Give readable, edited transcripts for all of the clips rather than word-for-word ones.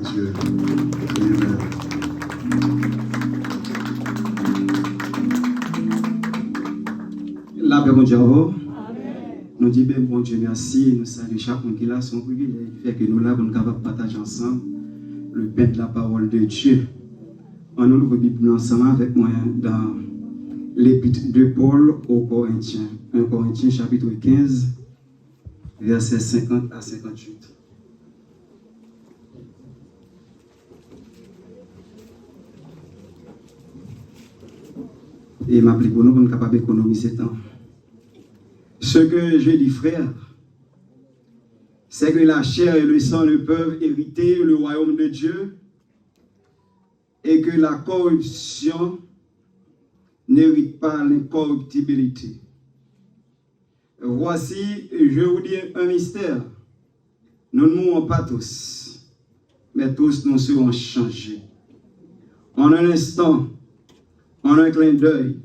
Dieu. La paix, mon Dieu. Nous disons, bon Dieu, merci. Nous saluons chaque monde qui est là, son privilège. Fait que nous là, nous sommes capables de partager ensemble le pain de la parole de Dieu. On nous ouvre la Bible ensemble avec moi dans l'épître de Paul aux Corinthiens. 1 Corinthiens chapitre 15, versets 50 à 58. Et m'applique pour nous pour nous capables d'économiser temps. Ce que j'ai dit, frère, c'est que la chair et le sang ne peuvent hériter le royaume de Dieu et que la corruption n'hérite pas l'incorruptibilité. Voici, je vous dis un mystère. Nous ne mourrons pas tous, mais tous nous serons changés. En un instant, en un clin d'œil,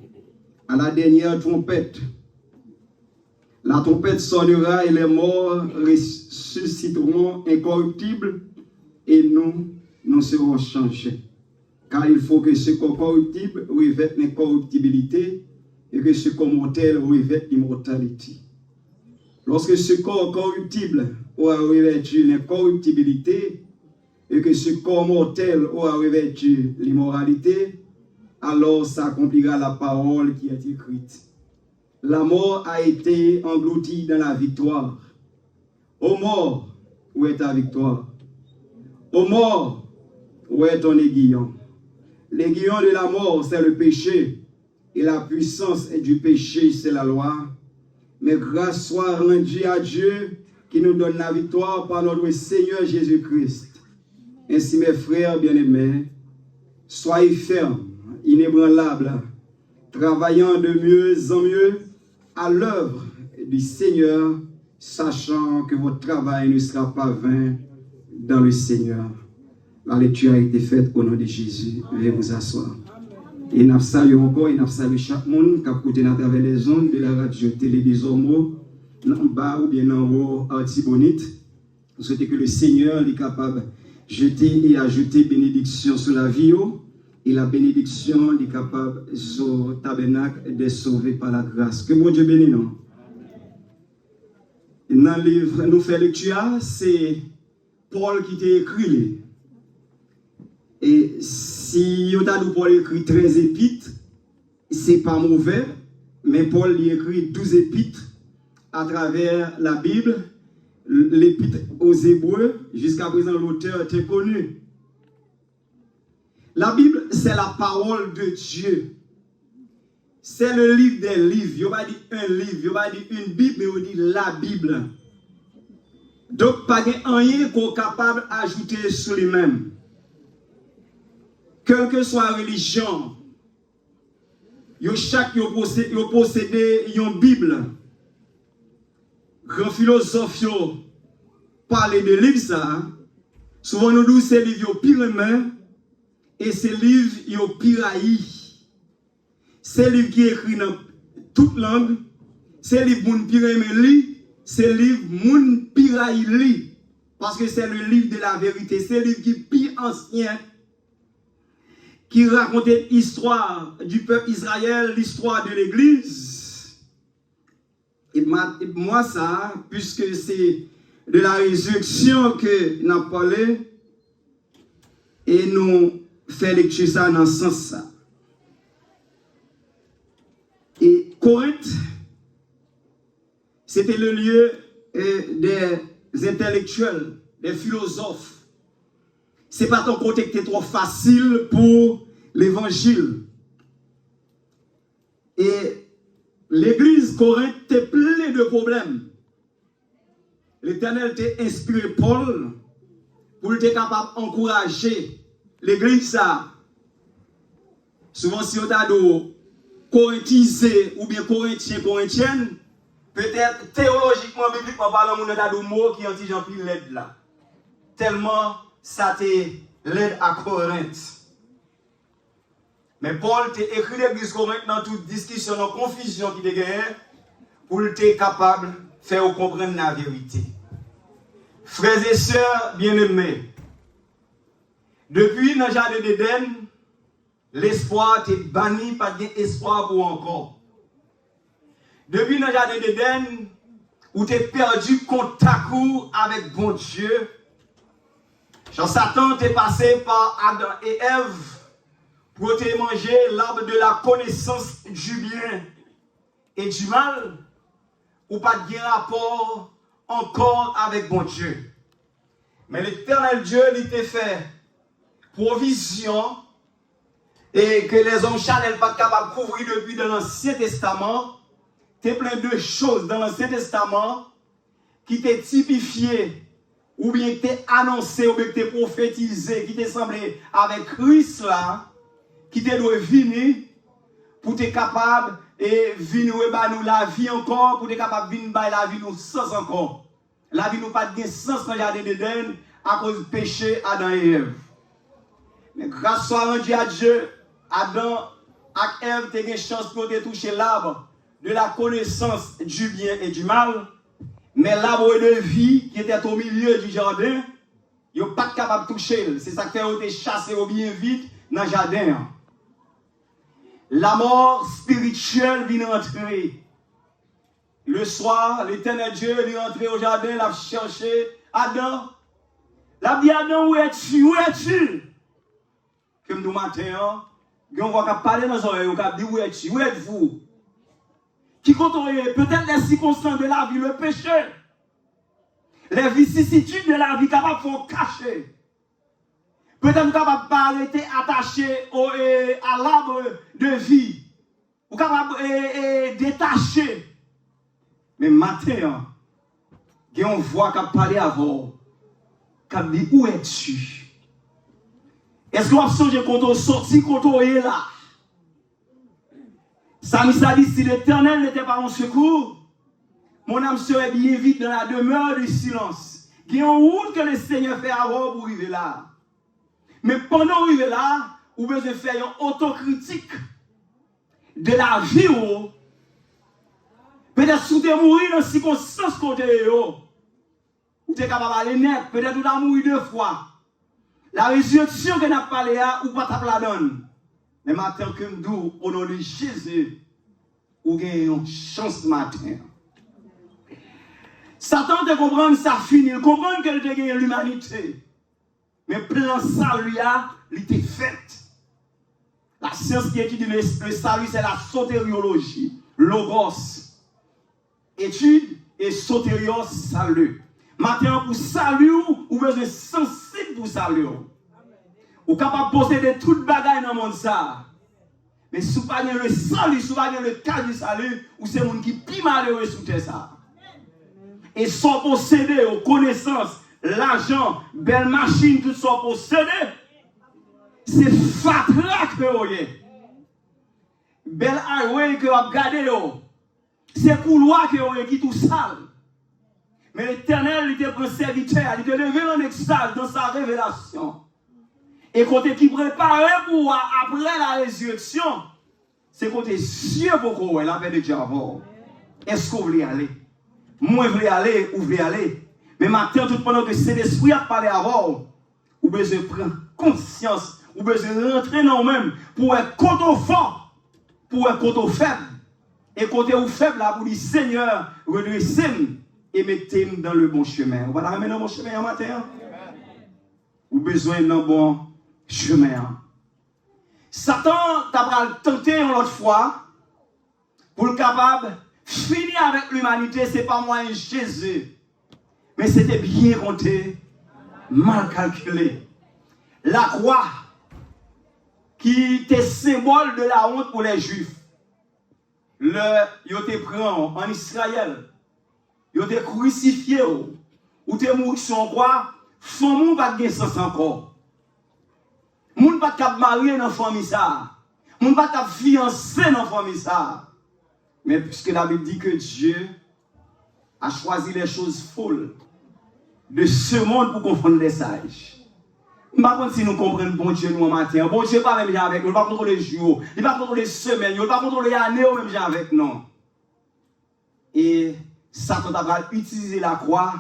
à la dernière trompette, la trompette sonnera et les morts ressusciteront incorruptibles et nous serons changés. Car il faut que ce corps corruptible revête l'incorruptibilité et que ce corps mortel revête l'immortalité. Lorsque ce corps corruptible aura revêtu l'incorruptibilité et que ce corps mortel aura revêtu l'immoralité, alors s'accomplira la parole qui est écrite. La mort a été engloutie dans la victoire. Ô mort, où est ta victoire? Ô mort, où est ton aiguillon? L'aiguillon de la mort, c'est le péché, et la puissance du péché, c'est la loi. Mais grâce soit rendue à Dieu qui nous donne la victoire par notre Seigneur Jésus-Christ. Ainsi, mes frères bien-aimés, soyez fermes, inébranlables, travaillant de mieux en mieux à l'œuvre du Seigneur, sachant que votre travail ne sera pas vain dans le Seigneur. La lecture a été faite au nom de Jésus. Veuillez vous asseoir. Et nous saluons encore, et nous saluons chaque monde qui a écouté à travers les ondes de la radio télévision, en bas ou bien en haut, Artibonite. Nous souhaitons que le Seigneur est capable de jeter et ajouter bénédiction sur la vie. Et la bénédiction est capable sur le tabernacle de sauver par la grâce. Que mon Dieu bénisse nous. Dans le livre, nous faisons lecture, c'est Paul qui t'a écrit. Et si vous avez Paul écrit 13 épîtres, ce n'est pas mauvais, mais Paul y écrit 12 épîtres à travers la Bible. L'épître aux Hébreux, jusqu'à présent l'auteur était connu. La Bible, c'est la parole de Dieu. C'est le livre des livres. Il n'y a pas dit un livre, il n'y a pas dit une Bible, mais on dit la Bible. Donc, pas rien qu'on est capable d'ajouter sur lui-même. Quelle que soit la religion, chaque possède une Bible. Grand philosophe parle de livres, ça. Souvent, nous disons que ces livres pire main. Et ces livres, ils ont piraillé. Ces livres qui écrits dans toute langue, ces livres moun piraillé, ces livres moun piraillé. Parce que c'est le livre de la vérité. C'est le livre qui est plus ancien, qui racontait l'histoire du peuple Israël, l'histoire de l'Église. Et moi, ça, puisque c'est de la résurrection que nous avons parlé, et nous fait lecture ça dans ce sens. Et Corinthe, c'était le lieu des intellectuels, des philosophes. Ce n'est pas ton côté qui est trop facile pour l'évangile. Et l'église Corinthe est pleine de problèmes. L'Éternel t'a inspiré Paul pour être capable d'encourager l'église, ça, souvent si on a de corinthisé ou bien corinthien, corinthienne, peut-être théologiquement, bibliquement parlant, on a des mots qui ont dit Jean-Pierre l'aide là. Tellement ça t'est l'aide à Corinthe. Mais Paul t'a écrit l'église Corinthe dans toute discussion, dans confusion qui te gagne, pour être capable de faire comprendre la vérité. Frères et sœurs bien-aimés, Depuis dans le jardin d'Éden, l'espoir t'est banni, pas d'espoir pour encore. Depuis dans le jardin d'Éden, où t'es perdu contact avec bon Dieu, Jean Satan t'est passé par Adam et Ève pour te manger l'arbre de la connaissance du bien et du mal, ou pas de rapport encore avec bon Dieu. Mais l'Éternel Dieu, il t'a fait provision et que les hommes charnels pas capables de couvrir depuis dans l'Ancien Testament. Tu as plein de choses dans l'Ancien Testament qui t'est typifié ou bien qui t'est annoncé ou bien qui t'est prophétisé, qui t'est semblé avec Christ là, qui t'est doit venir pour être capable et venir nous la vie encore, pour être capable de venir la vie nous sans encore. La vie nous pas de sens dans le jardin d'Éden à cause du péché Adam et Ève. Mais grâce à Dieu, Adam et Ève ont une chance pour te toucher l'arbre de la connaissance du bien et du mal. Mais l'arbre de vie qui était au milieu du jardin, ils n'ont pas capable de toucher. C'est ça qui a été chassé au bien vite dans le jardin. La mort spirituelle vient entrer. Le soir, l'Éternel Dieu est rentré au jardin, il a cherché Adam. Il a dit Adam, où es-tu? Où es-tu? Comme nous matin, on va parler dans nos oreilles, on va dire où es-tu? Où êtes-vous? Qui contrôle peut-être les circonstances de la vie, le péché, les vicissitudes de la vie, capables de faire cacher. Peut-être capable de pas arrêter attaché à l'arbre de vie, ou capable de détacher. Mais matin, on voit qu'à parler avant, qu'à dit où es-tu? Est-ce qu'on a songé quand on sorti, quand on est là? Samisa dit, si l'Éternel n'était pas mon secours, mon âme serait bien vite dans la demeure du silence. Il y a une route que le Seigneur fait avant pour arriver là. Mais pendant arriver là, vous besoin faire une autocritique de la vie. Peut-être si vous êtes mort dans les circonstances côté vous êtes capable d'aller net, peut-être vous avez mouru 2 fois. La résurrection que nous avons parlé, ou pas la donne. Mais matin, comme nous, au nom de Jésus, vous avez une chance matin. Satan te comprend ça fini, il comprend que tu as l'humanité. Mais plan salut, il était fait. La science qui étudie le salut, c'est la sotériologie, logos. Étude et sotérios, salut. Maintenant, pour salut, vous êtes besoin sensible pour salut. Vous êtes capable de posséder toute bagaille dans le monde. Mais si vous n'avez pas le salut, si vous n'avez pas le cas du salut, vous êtes un qui est plus malheureux sous ça. Et sans posséder aux connaissances, l'argent, belle machine, tout ça posséder, c'est fatra que vous avez. Belle highway que vous avez gardé, c'est couloir que vous avez qui tout sale. Mais l'Éternel, il était pour serviteur, il était levé en extase dans sa révélation. Et côté qui préparait pour après la résurrection, c'est côté Dieu pour la paix de Dieu avant. Est-ce que vous voulez aller? Moi, je voulais aller, vous voulez aller. Mais maintenant, tout pendant que c'est l'esprit à parler avant, vous besoin prendre conscience, vous besoin rentrer dans vous-même pour être contre fort, pour être contre faible. Et côté où faible, là, vous dites Seigneur, redressez-moi et mettez-moi dans le bon chemin. Vous va la ramener dans le bon chemin matin? Vous avez besoin d'un bon chemin. Satan t'a tenté une autre fois pour le capable finir avec l'humanité. Ce n'est pas moi et Jésus. Mais c'était bien compté, mal calculé. La croix qui était symbole de la honte pour les Juifs. Ils étaient pris en Israël. Ils étaient crucifiés. Ou te mourir sur croix. Femme pas de sens encore. Moun pas de marier dans la famille ça. Moun pas de fiancé dans la famille ça. Mais puisque la Bible dit que Dieu a choisi les choses folles de ce monde pour confondre les sages. Je ne sais pas si nous comprenons bon Dieu nous en matin. Bon Dieu pas même avec nous. Il ne va pas contrôler les jours. Il ne va pas contrôler les semaines. Il ne va pas contrôler les années même avec nous. Et Satan va utiliser la croix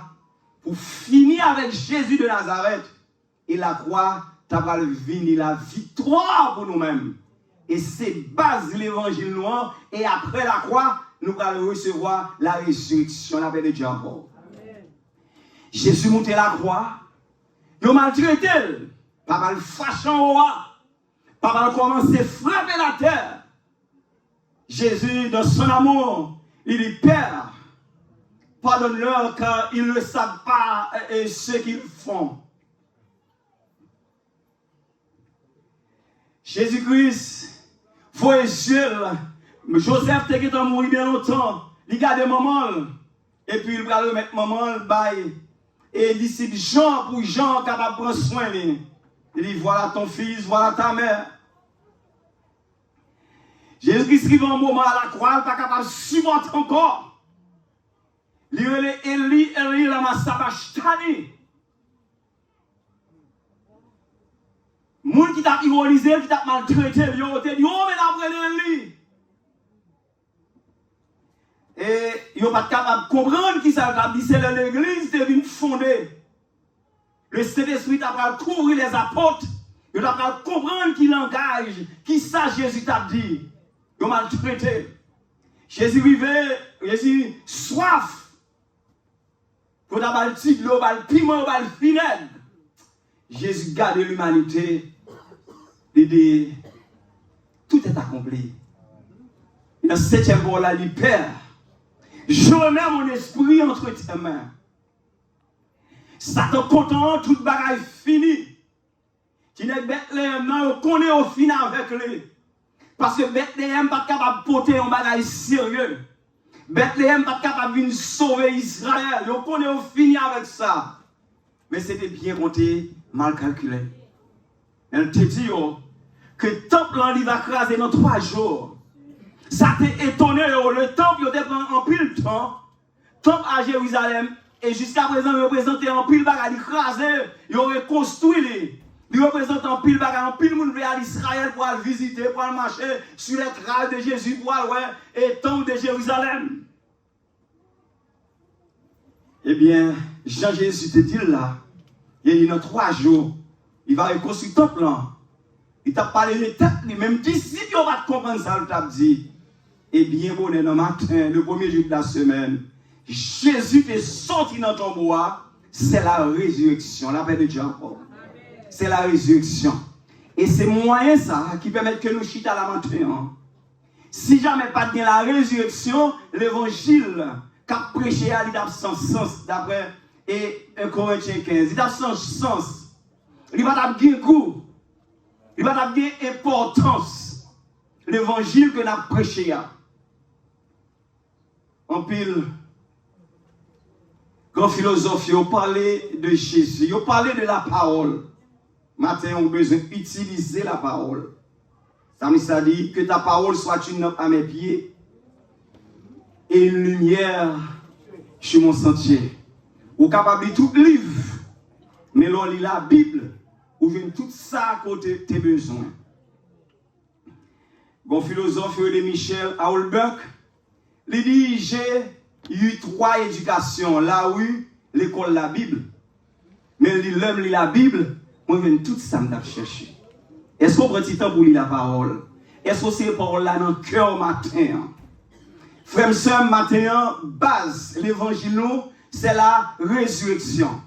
pour finir avec Jésus de Nazareth. Et la croix tu vas venir la victoire pour nous-mêmes. Et c'est base de l'évangile noir. Et après la croix, nous allons recevoir la résurrection, la paix de Dieu encore. Jésus monté la croix. Il a maltraité. Pas mal fâchant au roi. Pas mal commencé à frapper la terre. Jésus, dans son amour, il dit, Père, pardonne-leur car ils ne savent pas ce qu'ils font. Jésus-Christ, frère Joseph était mort bien longtemps. Il garde maman. Et puis il va remettre maman. Et il dit, c'est Jean pour Jean capable de prendre soin de lui. Il dit, voilà ton fils, voilà ta mère. Jésus-Christ qui va un moment à la croix, il n'est pas capable de supporter encore. Il dit, Eli, lama sabachthani. Moun qui t'a ironisé, qui t'a maltraité, il te dit, oh, mais d'après Eli. Et il n'est pas capable de comprendre qui ça a dit, c'est l'église qui est venue fonder. Le Saint-Esprit a couvrir les apôtres. Il a comprendre qui langage, qui ça Jésus t'a dit. Il a maltraité. Jésus vivait, Jésus soif. Pour avoir le petit l'eau, le piment, le vinaigre. Jésus garde l'humanité. Il dit, tout est accompli. Dans le 7e bord là, il dit, Père, je remets mon esprit entre tes mains. Satan content, toute bagaille fini. Tu n'es Bethléem, non, on connaît au final avec lui. Parce que Bethléem n'est pas capable de porter un bagaille sérieux. Bethléem n'est pas capable de sauver Israël. On connaît au fini avec ça. Mais c'était bien compté, mal calculé. Elle te dit que le temple il va craser dans 3 jours. Ça t'a étonné, le temple il a en pile temps. Temple à Jérusalem. Et jusqu'à présent, il représente en pile bagarre écrasé. Il aurait construit. Il représente en pile bagarre, en pile monde veut aller à Israël pour aller visiter, pour aller marcher sur les traces de Jésus, pour aller voir le temple de Jérusalem. Eh bien, Jean-Jésus te dit là, il y a 3 jours, il va reconstruire le temple là. Il t'a parlé de tête, même disciples on va comprendre ça, il t'a dit. Eh bien, bon, le matin, le premier jour de la semaine, Jésus est sorti dans ton bois, c'est la résurrection, la paix de Dieu encore. C'est la résurrection. Et c'est moyen ça qui permet que nous chita la matin. Si jamais pas de la résurrection, l'évangile qu'a prêché à l'idée sans sens, d'après 1 Corinthiens 15. Il a sans sens. Il va avoir un goût. Il va avoir une importance. L'évangile que nous avons prêché. En pile. Grand philosophe, il parlait de Jésus, il parlait de la parole. Matin, on a besoin d'utiliser la parole. Ça dit que ta parole soit une lampe à mes pieds et une lumière sur mon sentier. Ou capable de tout livre, mais l'on lit la Bible, ou vient tout ça à côté de tes besoins. Grand philosophe de Michel Houellebecq, il dit j'ai eu 3 éducations, là où l'école la Bible. Mais l'homme lit la Bible, moi je viens tout ça me chercher. Est-ce qu'on prend du temps pour lire la parole? Est-ce que c'est parole là dans le cœur matin? Frère et sœur, matin, base, l'évangile, c'est la résurrection.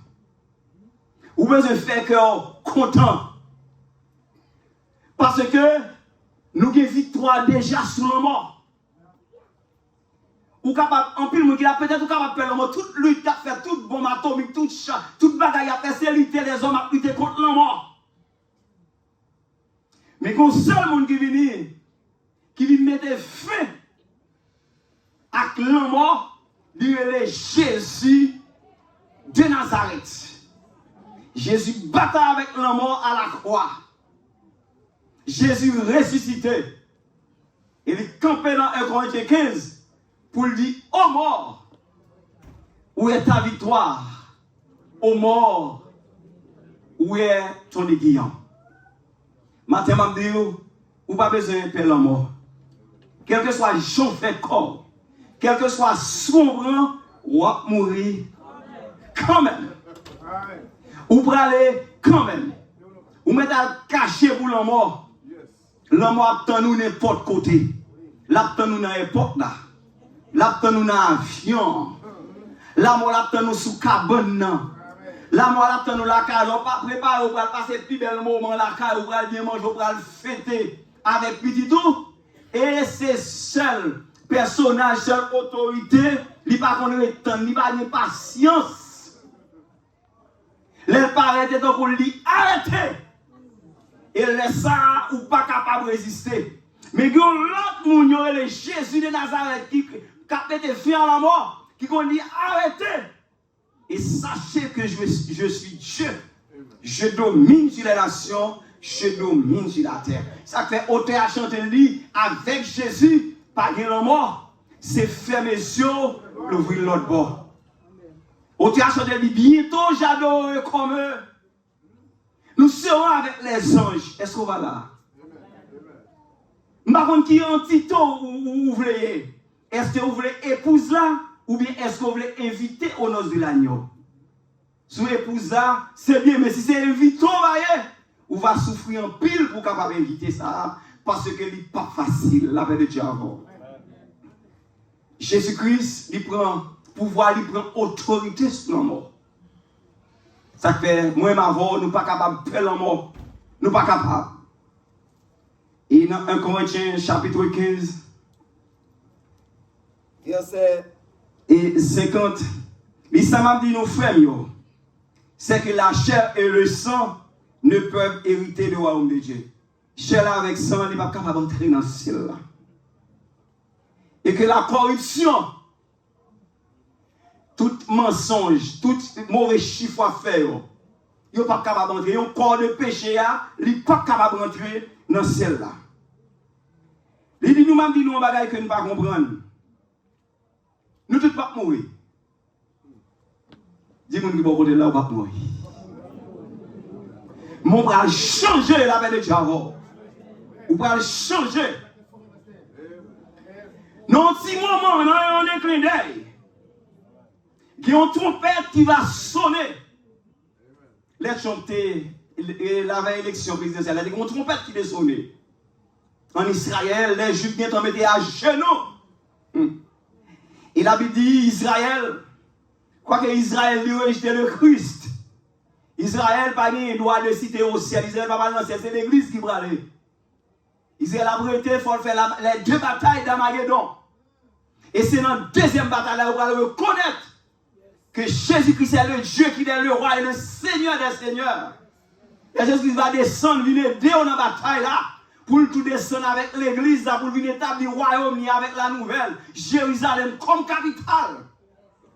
Vous besoin de faire cœur content. Parce que nous avons victoire déjà sur le mort. Ou capable, en plus, peut-être capable de faire le mort, toute lutte a fait, toute bombe atomique, toute bagaille a fait, c'est lutter les hommes à lutter contre la mort. Mais quand seul monde qui vient mettre fin à la mort, il est Jésus de Nazareth. Jésus battait avec la mort à la croix. Jésus ressuscité. Il est campé dans 1 Corinthiens 15 pour lui dire, ô mort, où est ta victoire? Ô mort, où est ton aiguillon? Maintenant, je dis, ou pas besoin de faire la mort. Quel que soit le fait corps, quel que soit sombre, ou va mourir quand même. Ou pour aller quand même. Ou mettez à cacher pour la mort. La mort attend nous n'importe côté. L'attend nous dans l'époque là. L'attend nous dans l'avion. La mort attend nous sous cabane. La mort attend nous la cage. On pas préparer pour passer plus bel moment la cage, pour bien manger, pour fêter avec petit tout. Et c'est seul personnage, seule autorité, il n'y a pas de temps, il n'y a pas de patience. Les parents étaient donc pour lui arrêter. Et laisse ça ou pas capable de résister. Mais il y a l'autre monde, le Jésus de Nazareth qui a été fait à la mort, qui a dit arrêtez. Et sachez que je suis Dieu. Je domine sur les nations, je domine sur la terre. Ça fait auteur à chanter lui avec Jésus, pas de la mort. C'est fermer les yeux, l'ouvrir l'autre bord. Auteur à chanter lui bientôt j'adore comme eux. Nous serons avec les anges. Est-ce qu'on va là? Je ne sais pas qui est un titre ou vous voulez. Est-ce que vous voulez épouse là? Ou bien est-ce que vous voulez inviter au noces de l'agneau? Si vous épouse là, c'est bien. Mais si c'est invité, vous va souffrir en pile pour capable inviter ça. Parce que ce n'est pas facile, la paix de Dieu avant. Jésus-Christ, il prend pouvoir, il prend autorité sur la mort. Ça fait, moi et ma voix, nous ne sommes pas capables de faire la mort. Nous ne sommes pas capables. Et dans 1 Corinthiens, chapitre 15, verset 50, il m'a dit, nos frères, c'est que la chair et le sang ne peuvent hériter le royaume de Dieu. Chair avec sang, il n'est pas capable d'entrer dans ce ciel-là. Et que la corruption, tout mensonge, tout mauvais chiffre à faire, il n'est pas capable d'entrer. Un corps de péché, il n'est pas capable d'entrer dans celle-là. Il dit nous-mêmes, nous un bagage que nous ne pas comprendre. Nous ne pas mourir. Dis-moi qui va côté là, on va mourir. Mon bras changer la paix de Dieu avant. On va changer. Non, si moment, non, on est clin d'œil. Il y a une trompette qui va sonner. Les chanter, la veille élection présidentielle, il y a une trompette qui va sonner. En Israël, les Juifs viennent mettre à genoux. Et la Bible dit Israël, quoique Israël lui rejeté le Christ, Israël n'a pas le droit de citer au ciel. Israël n'a pas le ciel, c'est l'église qui va aller. Israël a prêté, il faut faire les deux batailles d'Armageddon. Et c'est dans la deuxième bataille là où on va reconnaître que Jésus-Christ est le Dieu qui est le roi et le Seigneur des seigneurs. Et Jésus va descendre, venir aider dans la bataille là, pour tout descendre avec l'église là, pour venir établir le royaume avec la nouvelle Jérusalem comme capitale.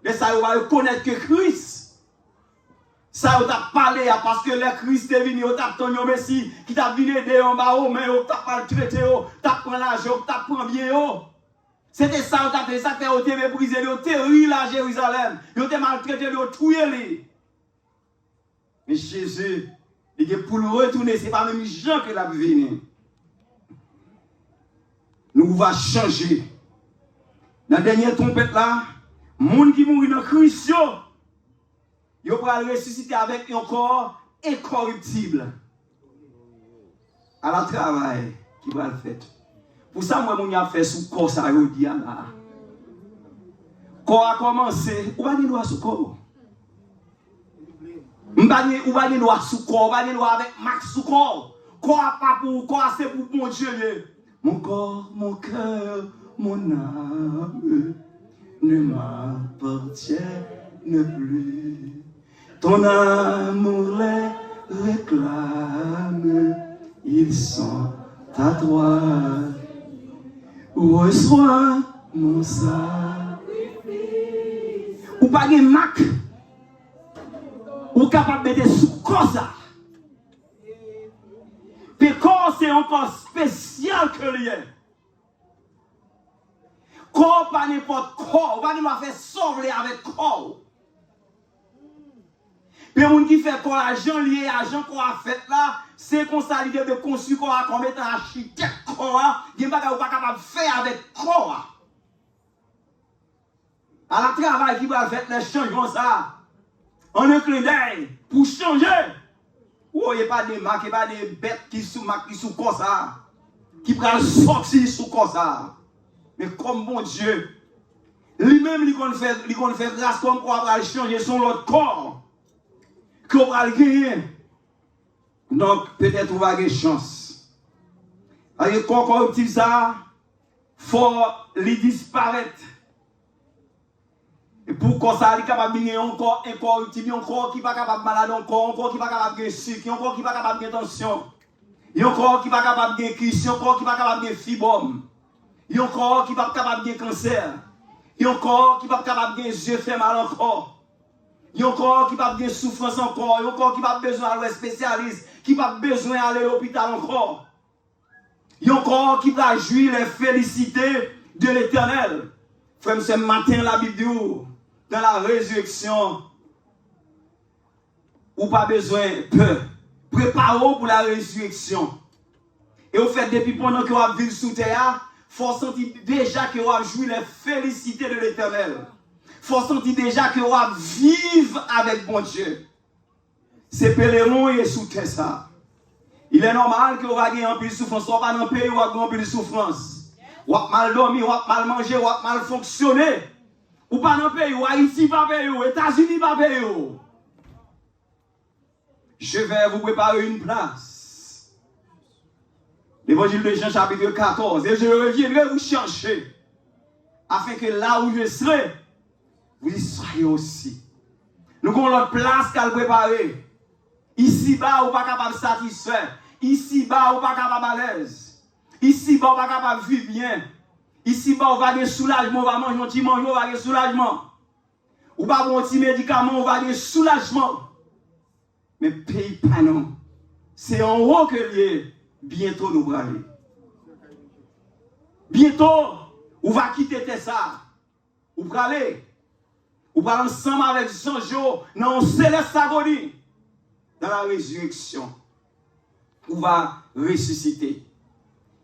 Et ça, on va reconnaître que Christ, ça, on t'a parlé parce que le Christ est venu, on t'a ton Messie qui t'a venu aider en bas, mais on t'a pas traité, t'a pris l'argent, t'a pris bien. C'était ça, on t'a fait ça, on t'a méprisé, on t'a ri à Jérusalem, on t'a maltraité, on t'a tué. Mais Jésus, il est pour le retourner, ce n'est pas même Jean qui l'a venu. Nous va changer. Dans la dernière trompette là, les gens qui mourent dans Christ, ils vont ressusciter avec un corps incorruptible. À la travail qui va le faire. Pour ça, moi, je fait sous corps ça, je dis là. Corps a commencé, ou pas de loi sous corps. Ou pas de loi sous corps, ou pas de loi avec Max sous corps. Corps a pas pour, corps c'est pour mon Dieu. Mon corps, mon cœur, mon âme ne m'appartiennent plus. Ton amour les réclame, ils sont à toi. Reçois mon sacrifice. Ou pas de Mac, ou capable de mettre sous corps ça. Le corps, c'est un corps spécial que l'est. Corps, pas n'importe corps. On va nous faire sauver avec corps. Mais les gens qui fait corps, l'argent lié à l'argent qu'on a fait là, c'est qu'on s'est l'idée de construire corps comme étant architecte corps. Il n'y a pas capable de faire avec corps. À la travail qui va faire les changements ça. On a un clin d'œil pour changer. Oh, il n'y a pas de marques, il n'y a pas de bêtes qui sont comme ça. Qui prennent sortir sous comme ça. Mais comme bon Dieu, lui-même, il va faire grâce comme quoi il va changer son autre corps. Qu'on va le gagner. Donc, peut-être on va avoir chance. Avec le corps corruptible, ça, il faut lui disparaître. Et pourquoi ça, il est capable de gagner un corps incorruptible, un corps qui n'est pas capable de malade, un corps qui n'est pas capable de gagner sucre, un corps qui n'est pas capable de gagner tension, un corps qui n'est pas capable de gagner kyste, un corps qui n'est pas capable de gagner fibrome, un corps qui n'est pas capable de gagner cancer, un corps qui n'est pas capable de gagner yeux fait mal encore. Il y a un corps qui n'a pas besoin de souffrance encore. Il y a un corps qui n'a pas besoin d'aller spécialiste. Qui n'a pas besoin d'aller à l'hôpital encore. Il y a un corps qui va jouir les félicités de l'éternel. Frère, ce matin, la Bible dit, dans la résurrection, ou pas besoin de peur. Préparez-vous pour la résurrection. Et au fait, depuis pendant que vous vivez sous terre, il faut sentir déjà que vous jouir les félicités de l'éternel. Il faut sentir déjà que vous vivez avec bon Dieu. C'est pèlerin et sous terre ça. Il est normal que vous ayez un peu de souffrance. Vous pas dans le pays, vous avez un peu de souffrance. Vous avez mal dormi, vous avez mal mangé, vous avez mal fonctionné. Ou pas dans le pays, ou Haïti pas pays, ou États-Unis pas pays. Je vais vous préparer une place. L'évangile de Jean chapitre 14. Et je reviendrai vous chercher. Afin que là où je serai, vous y soyez aussi. Nous avons notre place qu'à le préparer. Ici-bas, vous n'êtes pas capable de satisfaire. Ici-bas, vous n'êtes pas capable à l'aise. Ici-bas, vous n'êtes pas capable de vivre bien. Ici-bas, vous avez des soulagements, vous allez manger un petit manger, vous avez des soulagements. Vous n'avez pas un petit médicament, vous avez des soulagements. Mais pays pas non. C'est en haut que lié. Bientôt nous allons aller. Bientôt, vous va quitter ça. Vous allez aller. Vous allez ensemble avec Jean-Jo dans une céleste agonie. Dans la résurrection. Vous va ressusciter.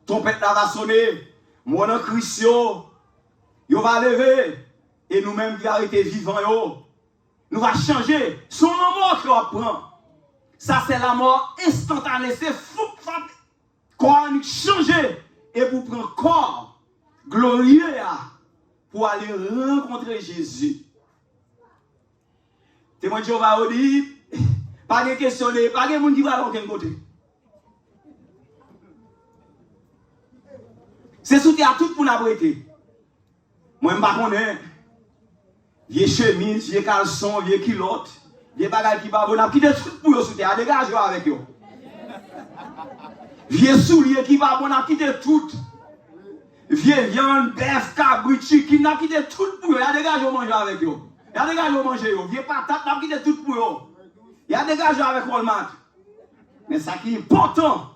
Trompette va sonner. Moi dans Christ, vous va lever. Et nous-mêmes qui avons été vivants, nous va changer. Son mort qu'on prend. Ça, c'est la mort instantanée. C'est fou. Qu'on nous changer. Et pour prendre corps glorieux pour aller rencontrer Jésus. Témoin de Jéhovah dit, pas de question, pas de monde qui va à aucun côté. C'est sous terre tout pour nous abriter. Moi, je ne sais pas. Vieux chemise, vieux caleçon, vieux culotte, vieux bagages qui va bon, qui de tout pour eux sous terre, dégage avec eux. Vieux souliers qui va bon, qui de tout. Vieux viande, bœuf, cabri, chicken, qui de tout pour eux, dégage manger avec eux. Il y a des gars qui manger, vieux patates, qui de tout pour eux. Il y a des gars avec Walmart. Mais ce qui est important,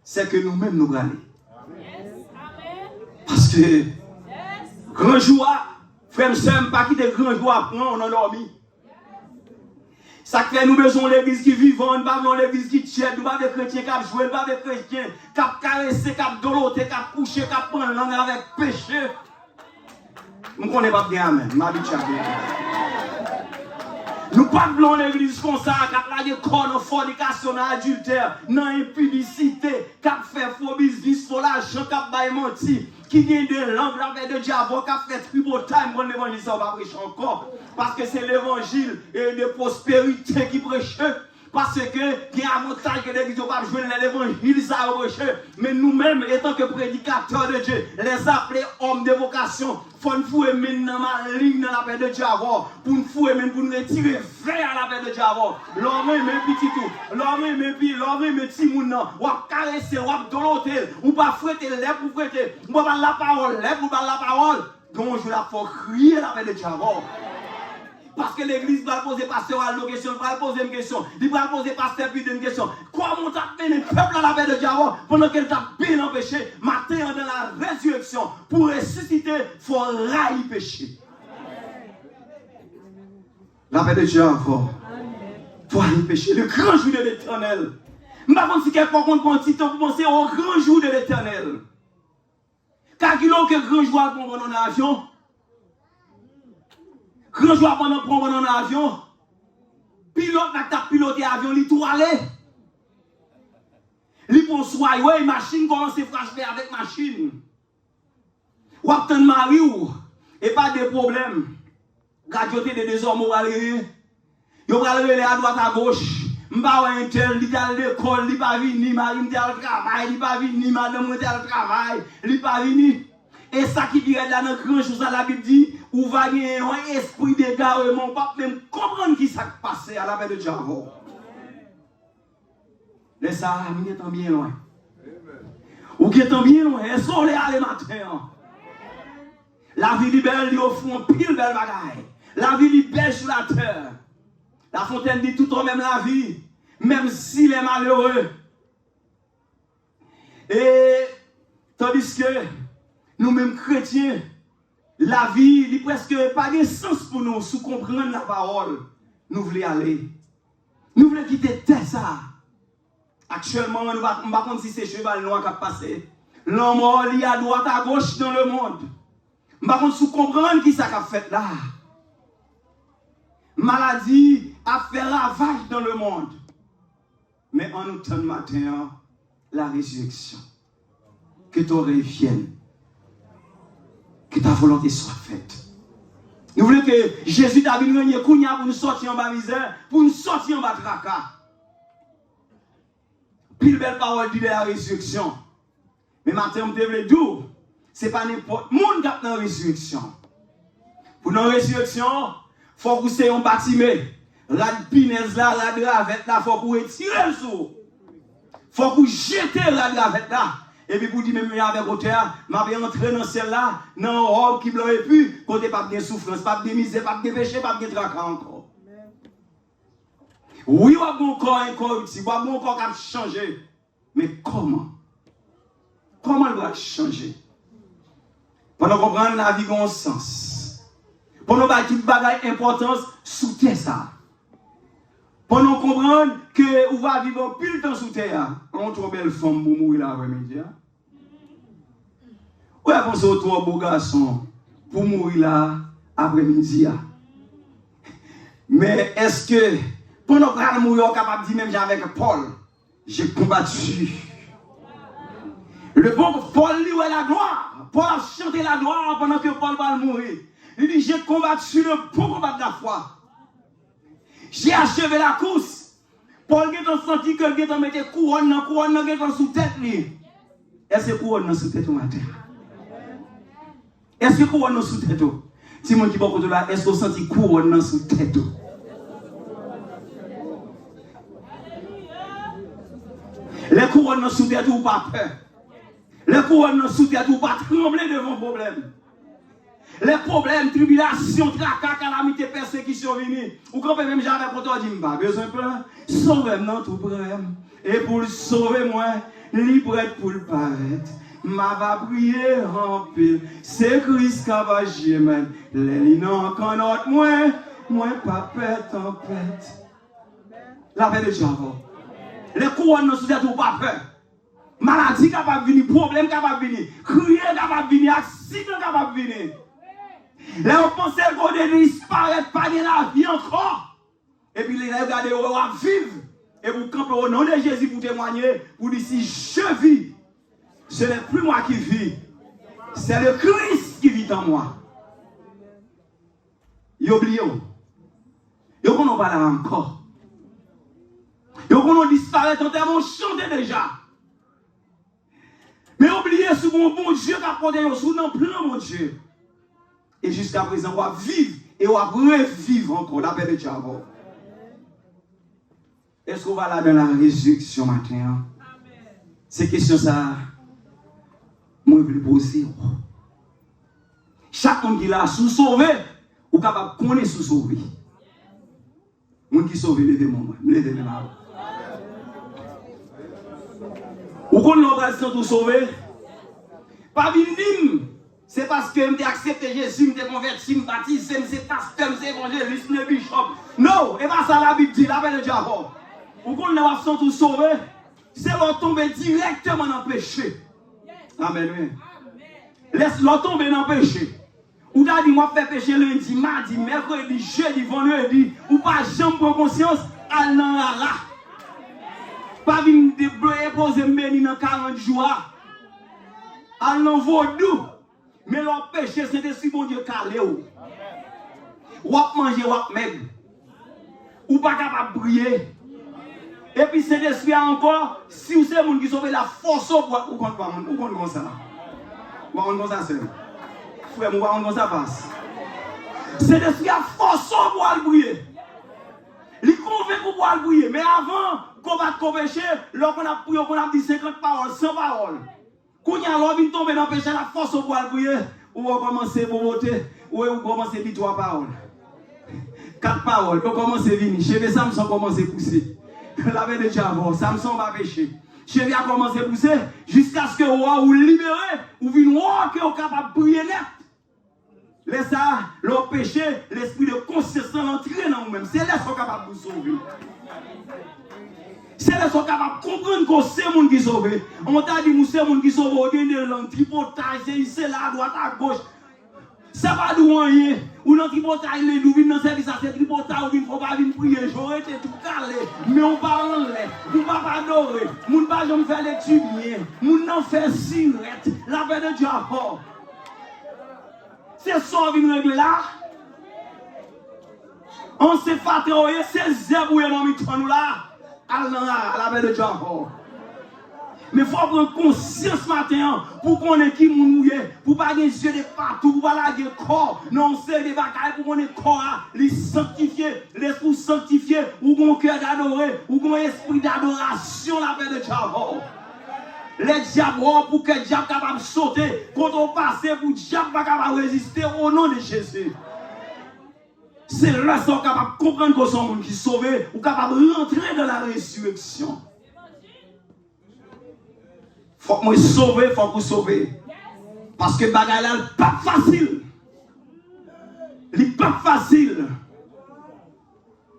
c'est que nous-mêmes nous gagnons. Parce que, grand jour, frère, ne pas quitter grand jour après, on a dormi. Ça fait nous besoin de l'église qui vivante, nous pas l'église qui tiède, nous pas des chrétiens qui jouent, nous pas des chrétiens qui caresser, qui doloter, qui coucher, qui prendre langue avec péché. Nous ne connaissons pas bien, mais nous habituons à bien. Nous ne parlons pas de l'église comme ça, qui a des corps de fornication, d'adultère, d'impudicité, qui a fait faux business, faux l'argent, qui a menti, qui gagne de langue avec de diable, qui a fait triple time pour l'évangile, ça va prêcher encore. Parce que c'est l'évangile de prospérité qui prêche. Parce que il y a un avantage que l'église ne va pas jouer l'évangile, ça va prêcher. Mais nous-mêmes, étant que prédicateurs de Dieu, les appeler hommes de vocation, il faut nous fouer maintenant ma ligne dans la paix de Dieu avant. Pour nous fouer même pour nous retirer vers la paix de Dieu avant. L'homme est petit tout. L'homme est petit moun. Ou à caresser, ou à doloter, ou pas fouetter lèvres pour fouetter. Ou pas la parole, lèvres ou pas la parole. Donc je la faut crier la paix de Dieu avant. Parce que l'église va poser pasteur à une question, va poser une question, il va poser pasteur puis une question. Comment t'as bien le peuple à la paix de Dieu pendant qu'elle t'a bien empêché, matin dans la résurrection, pour ressusciter, il faut railler péché. La paix de Dieu encore. Il faut railler péché. Le grand jour de l'éternel. Je ne sais pas si quelqu'un compte un petit temps pour penser au grand jour de l'éternel. Calculons que le grand jour va prendre en avion. Grand jour pendant prendre un avion, pilote n'a piloté avion, il tout allé. Il prend soin, ouais, machine commence à frapper avec machine. Ou attendre mari ou, et pas de problème. Gadioté de des hommes ou aller. Yo pral aller à droite à gauche. M'pa un tel, il à l'école, il pas vini, mari m'te al travail, il pas vini, madame m'te al travail, il pas vini. Et ça qui dirait là dans grand chose à la Bible dit, ou va gagner un esprit d'égarement, pas même comprendre qui ça passe à la paix de Dieu. Les ça, nous sommes bien loin. Ou qui est bien loin, et sont les aller matin. La vie est belle, ils offrent pile belle bagaille. La vie est belle sur la terre. La Fontaine dit tout en même la vie, même s'il est malheureux. Et tandis que nous-mêmes chrétiens, la vie n'est presque pas de sens pour nous, sous comprendre la parole. Nous voulons aller. Nous voulons quitter ça. Actuellement, nous ne savons pas si c'est cheval noir qui a passé. L'homme il y a à droite à gauche dans le monde. Nous ne savons pas comprendre qui ça a fait là. Maladie a fait ravage dans le monde. Mais en automne matin, la résurrection. Que ton rêve vienne. Que ta volonté soit faite. Nous voulons que Jésus t'a venu régner pour nous sortir en bas misère, pour nous sortir en bas tracas. Pile belle parole dit de la résurrection. Mais maintenant, je veux dire, ce n'est pas n'importe qui qui a dans la résurrection. Pour la résurrection, il faut que vous soyez un bâtiment. Rad pinaise là, rad ravette là, il faut que vous retirez le sou. Il faut que vous jetez rad ravette là. Et puis vous dites, même avec côté, je vais entrer dans celle-là, dans un robe qui blanc et puis, côté pas de souffrance, pas de misère, pas de péché, pas de tracas encore. Oui, on a un corps incorruptible, on a un corps qui a changé. Mais comment? Comment il doit changer? Pour nous comprendre la vie a un sens. Pour nous avoir une importance sous terre ça. Pour nous comprendre que vous va vivre plus de temps sous terre. On trouve belle femme pour mourir l'après-midi. Ou est-ce qu'on se retrouve un beau garçon pour mourir là après-midi? Mais est-ce que pour nous prendre mourir, on est capable de dire même avec Paul, j'ai combattu. Le bon Paul lui est la gloire. Paul a chanté la gloire pendant que Paul va mourir. Il dit, j'ai combattu le bon combat de la foi. J'ai achevé la course. Paul a senti que il a mis couronne sous tête. Est-ce que couronne sous tête au matin? Est-ce que couronne sous tête? Si mon qui va de là, est-ce que vous sentez couronne sous tête? Les couronnes sous tête ou pas peur. Les couronnes sous tête ou pas trembler devant le problème. Les problèmes, tribulations, tracas, calamités, persécutions venues. Ou quand même jamais pour toi dire, pas besoin de pleurer. Sauvez-moi tout problème. Et pour le sauver, moi, libre pour le paraître. Ma va prier en pile. C'est Christ qui va agir, les lignes qu'on a, moi, pas pète en pète. La paix de Dieu. Les couronnes sous tête ou pas peur. Maladie capable de venir, problème capable de venir, crier capable de venir, accident capable de venir. Là, on pensait qu'on devait disparaître, pas de la vie encore. Et puis, les gars, regardez, on va vivre. Et vous campez au nom de Jésus pour témoigner, pour dire si je vis, ce n'est plus moi qui vis, c'est le Christ qui vit en moi. Yo oublions. Yo qu'on va là encore. Yo qu'on disparaît en termes, on chante déjà. Mais oubliez sur mon bon Dieu qui a porté sous dans plein mon Dieu. Et jusqu'à présent, on va vivre et on va revivre encore la paix de Dieu. Est-ce qu'on va là dans la résurrection matin? C'est question ça. Moi, je veux le poser. Chaque monde qui l'a sous-sauvé, ou capable de connaître sous-sauvé. Monde qui sauve, levez-moi. Levez-moi. Ou qu'on l'a tout sauvé? Pas victime. C'est parce que je accepté Jésus, je converti, je baptisé, je pasteur, je évangéliste, je bishop. Non, et pas ça la Bible dit, la paix de Dieu. Ou qu'on l'a tout sauvé, c'est leur tomber directement dans le péché. Amen. Laisse leur tomber dans le péché. Ou t'as dit, moi, fais péché lundi, mardi, mercredi, jeudi, vendredi, ou pas jamais prendre conscience, al nan rara. Pas venir poser mbeni dans 40 jours. Al nan vaudou. Mais leur péché, c'est de si bon Dieu calé ou. Ou à manger, ou à maigre. Ou pas capable de prier. Et puis c'est d'esprit encore, si vous savez qui sauve la force au bois, ou compte comme ça. Ou comme ça, c'est. Frère, ou comme ça passe. C'est d'esprit à force au bois de prier. Il convainc pour pouvoir prier. Mais avant, combattre qu'on péché, lorsqu'on a prié, on a dit 50 paroles, 100 paroles. Quand il y a l'homme qui tombe dans le péché, la force au pouvoir prier, ou on commence à voter, ou on commence à dire 3 paroles. 4 paroles, on commence à venir. Chez les Samson commence à pousser. La veille de Diabo, Samson va pécher. Chez lui a commencé à pousser jusqu'à ce que vous libérez, ou venez voir que vous êtes capable de prier net. Laissez ça, le péché, l'esprit de conscience entrer dans vous-même. C'est là qu'ils sont capables de vous sauver. C'est là qu'ils sont capables de comprendre que c'est le monde qui sauve. On t'a dit que c'est le monde qui sauve. On a dit dans le tripotage, c'est là, à droite, à gauche. Ça va nous rien. Ou dans le tripotage, nous venons dans le service, c'est le tripotage, il ne faut pas venir prier. J'aurais été tout calé. Mais on parle en l'air. On ne va pas adorer. On ne va pas faire les tubiers. On n'en fait sirette. La paix de Dieu à fort. C'est ça qui nous règle là. On s'est fatigué, c'est zéboué dans nous là. À la paix de Dieu. Mais il faut prendre conscience ce matin pour qu'on ait qui mouille, pour ne pas avoir des yeux de partout, pour ne pas avoir des corps. Non, c'est des bagailles pour qu'on ait corps, les sanctifier, l'esprit sanctifié, ou qu'on cœur d'adorer, ou qu'on esprit d'adoration, la paix de Dieu. Les diables, pour que le diable soit capable de sauter, quand on passe, pour le diable soit capable de résister au nom de Jésus. C'est là qu'ils sont capables de comprendre que sont qui sont sauvés, ou capables de rentrer dans la résurrection. Il faut que moi sauver, il faut que vous sauvez. Parce que bagaille là, pas facile. Il n'est pas facile.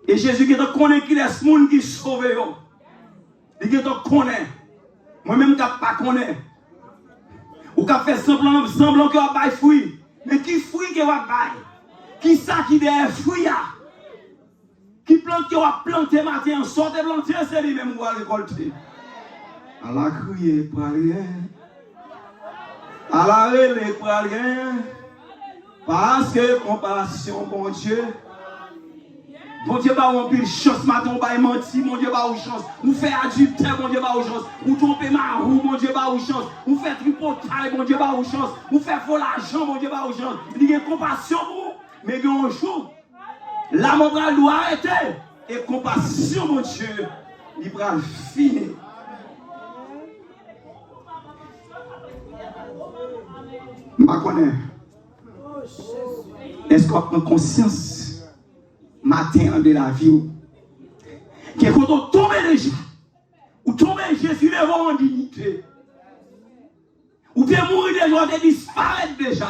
Et Jésus qui te connaît qui est ce monde qui sauve. Il te connaît. Moi-même, je ne pas connaître. Ou qui fait semblant que vous avez fruit. Mais qui fruit que vous avez? Qui ça qui est fruit? Qui plante que vous avez planté matin? Sortez planter, c'est lui-même qui va récolter. À la crier pour rien. À la relais pour rien. Parce que compassion, bon Dieu. Bon Dieu, bah, on pile chance, matin, bah, menti, mon Dieu, bah, ou chance. Ou fait adultère, mon Dieu, bah, ou chance. Ou tromper marou, mon Dieu, bah, ou chance. Ou fait tripotaille, mon Dieu, bah, ou chance. Ou fait vol l'argent, mon Dieu, bah, ou chance. Il y a compassion pour vous. Mais il y a un jour, la morale doit arrêter. Et compassion, mon Dieu, il va finir. Je connais. Est-ce qu'on prend conscience? Matin de la vie, que quand on tombe déjà, ou tombe Jésus devant en dignité, ou bien mourir déjà, ou disparaître déjà,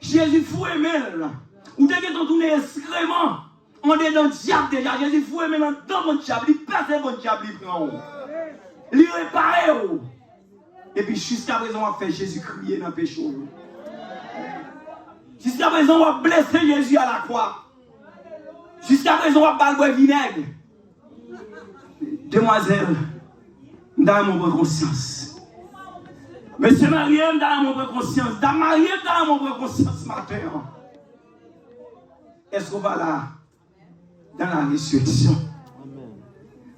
Jésus fouet là, ou bien qu'on tourne excrément, on est dans le diable déjà, Jésus fouet maintenant dans mon diable, il pèse mon diable, il prend, il répare, et puis jusqu'à présent, on a fait Jésus crier dans le péché. Jusqu'à présent, on a blessé Jésus à la croix. Jusqu'à présent, on va boire vinaigre. Demoiselle, dans mon conscience. Monsieur Mariam, dans mon conscience. Dans Mariam, dans mon conscience ce matin. Est-ce qu'on va là, dans la résurrection?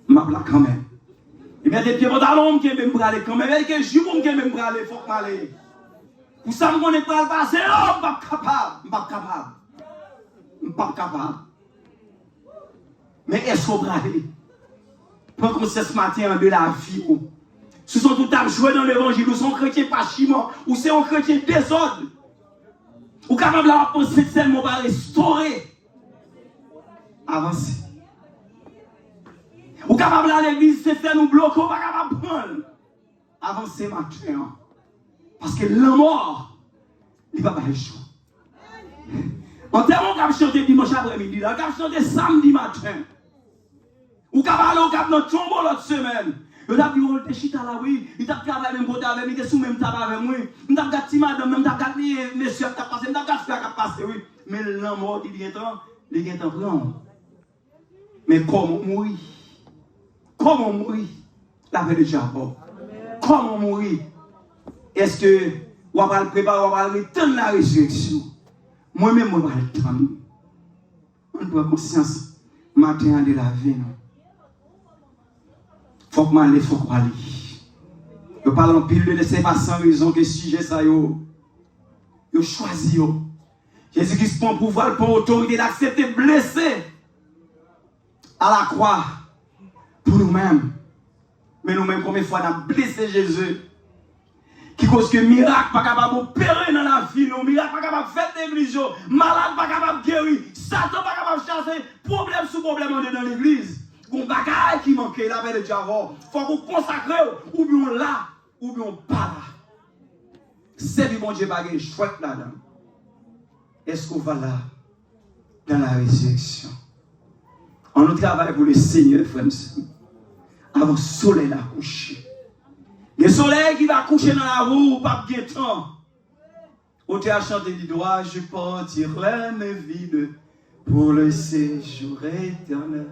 Ma plaque quand même. Il y a des pieds pantalons qui aiment me braler quand même. Il y a des jupons qui aiment me braler. Il faut que m'aller. Pour ça, je ne peux pas le passer. Oh, je ne suis pas capable. Je ne suis pas capable. Je ne suis pas capable. Mais est-ce qu'on va aller? Prends conscience ce matin de la vie. Ce sont tout à jouer dans l'évangile. Ou sont chrétiens pas chimants. Ou c'est un chrétien désordre. Ou capable de penser seulement va restaurer. Avancer. Ou capable à l'église, c'est nous bloquer. Ou pas capable de prendre. Avancer matin. Parce que la mort, il va pas échouer. En termes, on va chanter dimanche après-midi, on va chanter samedi matin. Ou on va aller au cap dans tombeau l'autre semaine. Yo t'a dit on te chita là oui, il t'a travaillé même côté avec, il était sous même table avec moi. On t'a gâté madame, même t'a gâté monsieur qui a passé, on t'a gâté frère qui a passé oui. Mais l'homme mort il vient temps, il vient temps prendre. Mais comment mourir? Comment mourir? La paix de Jacob. Comment mourir? Est-ce que on va le préparer, on va le temps de la résurrection? Moi-même, on va le temps. On prend conscience matin de la vie. Il faut que je faut que je parle en pile de c'est pas sans raison que sujet ça yo choisi yo. Jésus-Christ prend pouvoir, prend autorité d'accepter blessé à la croix pour nous-mêmes. Mais nous-mêmes, combien de fois on a blessé Jésus? Qui cause que miracle pas capable d'opérer dans la vie, nous, miracle pas capable de faire l'église, malade pas capable de guérir, Satan pas capable de chasser, problème sous problème dans l'église. Un bagage qui manque, la paix de Dieu avant. Il faut qu'on consacre, ou bien là, ou bien pas là. C'est du bon Dieu bagage chouette là-dedans. Est-ce qu'on va là, dans la résurrection? On nous travaille pour le Seigneur, frère, avant le soleil là coucher. Le soleil qui va coucher dans la roue, pas bien temps. On t'a chanté du doigt, je partirai mes vides pour le séjour éternel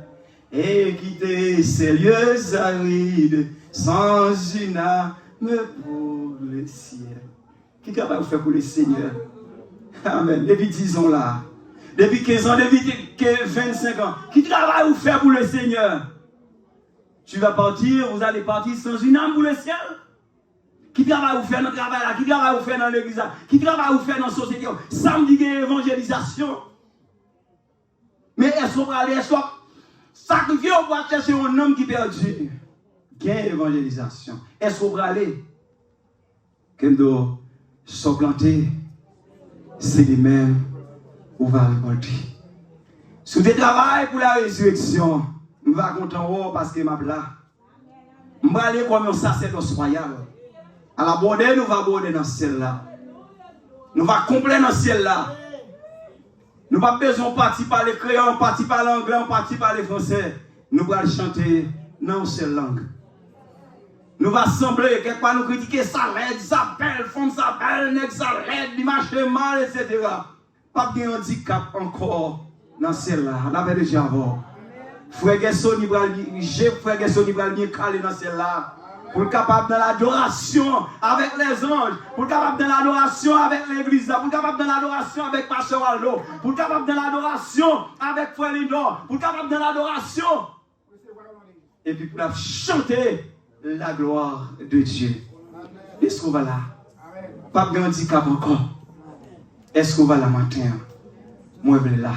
et quitter ces lieux arides sans une âme pour le ciel. Qui va vous faire pour le Seigneur? Amen. Depuis 10 ans là, depuis 15 ans, depuis 25 ans, qui travaille vous faire pour le Seigneur? Tu vas partir, vous allez partir sans une âme pour le ciel? Qui travaille vous faire dans le travail là? Qui travaille vous faire dans l'église là? Qui travaille vous faire dans la société? Samedi, il y a évangélisation. Mais est-ce qu'on va aller, est-ce qu'on va sacrifier ou va chercher un homme qui perdu? Il y a évangélisation. Est-ce qu'on va aller? Quand nous sommes plantés, c'est les mêmes où va récolter. Si tu travailles pour la résurrection, je vais content parce que je suis là. Je vais aller comme un sacerdoce royal. À la bordée, nous allons aborder dans ce ciel-là. Nous allons compléter dans ce ciel-là. Nous n'avons pas besoin de partir par les créoles, partir par l'anglais, partir par les français. Nous allons chanter dans cette langue. Nous allons assembler, quelque part nous critiquer, ça l'aide, ça belle, femme, ça belle, nègre, ça l'aide, l'image de mal, etc. Pas de handicap encore dans celle-là. La paix de Dieu avant. Frère Gesson, il va bien calé dans celle-là. Pour être capable de l'adoration avec les anges, pour être capable de l'adoration avec l'église, pour être capable de l'adoration avec Pasteur Aldo, pour être capable de l'adoration avec Frère Lindor, pour être capable de l'adoration. Et puis pour chanter la gloire de Dieu. Est-ce qu'on va là? Pas de handicap encore. Est-ce qu'on va là matin? Moi, je vais là.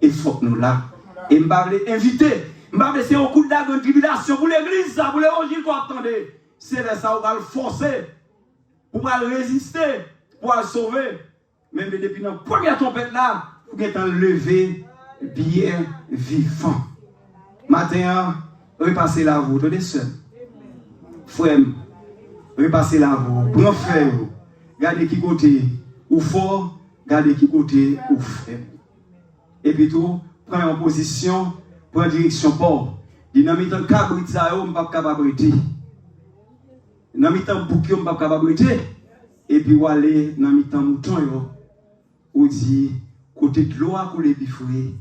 Il faut que nous là. Et je vais inviter. C'est un coup de tribulation pour l'église, pour l'évangile qu'on attendait. C'est ça qu'on va le forcer, pour le résister, pour le sauver. Même depuis la première tempête là, pour être levé bien vivant. Matin, repassez la vous, tenez seul. Frère, repassez la vous, prends frère, regardez qui côté ou fort, regardez qui côté ou faible. Et puis tout, prenez en position. Pour la direction port. Dynamite en cabrit ça on pas capable de Dynamite en bouquet on pas capable de et puis aller dans mitan mouton yo ou dit côté de l'eau à couler bifoué.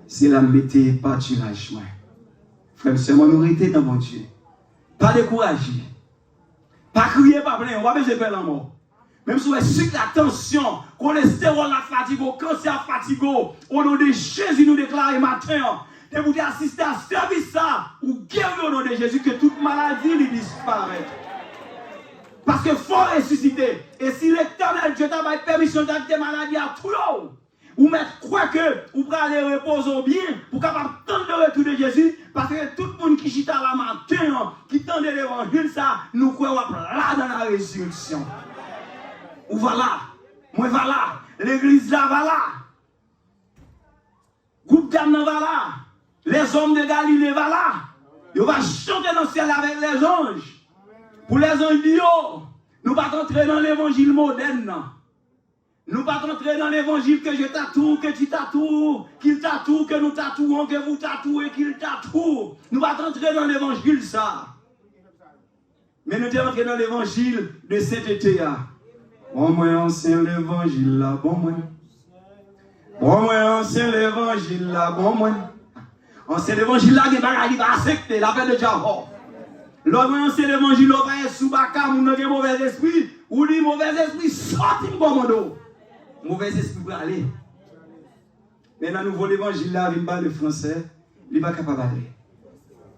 C'est la mettez pâturage moi. Frère c'est mon minorité dans mon Dieu. Pas décourager. Pas crier pas plaindre, on va besoin de la mort. Même si vous avez la tension, cholestérol, la fatigue, cancer, fatigue, au nom de Jésus, nous déclarons matin, et vous assistez à ce service, ou guérir au nom de Jésus, que toute maladie lui disparaît. Parce que faut ressusciter. Et si l'éternel Dieu t'a permission d'être maladie à tout le monde, ou mettre quoi que, vous pouvez aller reposer bien, pour capable attendre le retour de Jésus, parce que tout le monde qui chita la matin, qui tend de l'évangile, ça, nous croyons là dans la résurrection. Ou va là, moi va là, l'église là va là, groupe d'âmes va là, les hommes de Galilée va là, ils vont chanter dans le ciel avec les anges. Pour les anges, nous ne pas entrer dans l'évangile moderne. Nous pas rentrer dans l'évangile que je tatoue, que tu tatoues, qu'il tatoue, que nous tatouons, que vous tatouez, qu'il tatoue. Nous pas rentrer dans l'évangile ça. Mais nous sommes rentrés dans l'évangile de cet été. Bon, moi, c'est l'évangile là, bon, moi. Bon, moi, c'est l'évangile là, bon, moi. C'est l'évangile là qui va accepter la paix de Dieu. L'homme, c'est l'évangile, l'homme est sous baka, mon mauvais esprit, ou dit mauvais esprit, sorti de bon monde. Mauvais esprit pour aller. Mais dans le nouveau évangile là, il va parler français, il va capable d'aller.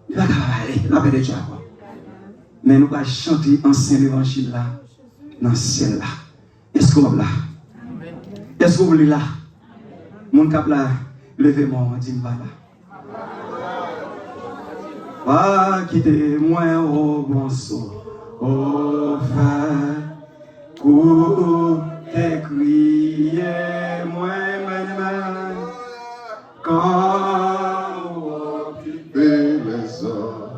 Il va capable d'aller, la paix de Dieu. Mais nous allons chanter ancien évangile là, dans le ciel là. Est-ce qu'on va là? Est-ce qu'on va là? Mon cap là, levez-moi, dis-moi là. Va quitter moi au bon son, au frère, pour t'écrier, moi, quand occuper les hommes,